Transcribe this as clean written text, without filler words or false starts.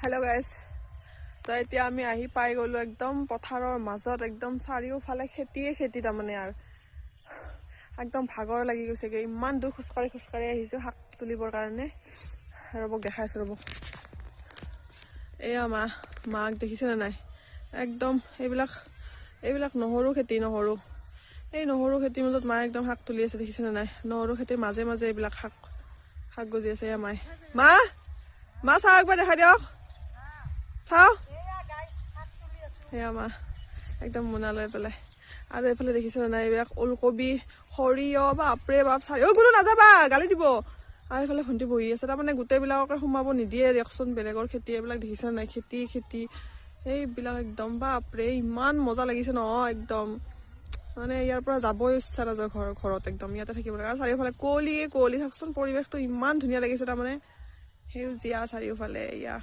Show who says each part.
Speaker 1: hello guys तो এতিয়া আমি আহি পাই গলো একদম পথাৰৰ মাজত একদম চাৰিওফালে খেতি তাৰমানে আৰু একদম ভাগৰ লাগি গৈছে গে ইমান দূৰ খোজকাঢ়ি আহিছো শাক তুলিবৰ কাৰণে ৰবক দেখাইছো ৰবক এয়া মাক দেখিছে না নাই একদম এইবিলাক নহৰু খেতি এই নহৰু খেতিৰ মাজত মা একদম শাক তুলি আছে দেখিছে না নাই নহৰু খেতিৰ মাজে মাজে এইবিলাক শাক গজি আছে এয়া মা চাহ একবাৰ দেখাই দিয়ক চাও এয়া মা একদম মোনা লৈ পেলাই আৰু এইফালে দেখিছে না নাই এইবিলাক ওলকবি সৰিয়হ বাপৰে বাপ চাৰি কোনো নাযাবা গালি দিব আৰু এইফালে ভণ্টি বহি আছে তাৰমানে গোটেইবিলাককে সোমাব নিদিয়ে দিয়কচোন বেলেগৰ খেতি এইবিলাক দেখিছে না নাই খেতি এইবিলাক একদম বাপৰে ইমান মজা লাগিছে ন একদম মানে ইয়াৰ পৰা যাবই ইচ্ছা নাযায় ঘৰত একদম ইয়াতে থাকিব লাগে আৰু চাৰিওফালে কুঁৱলী চাওকচোন পৰিৱেশটো ইমান ধুনীয়া লাগিছে তাৰমানে সেউজীয়া চাৰিওফালে এয়া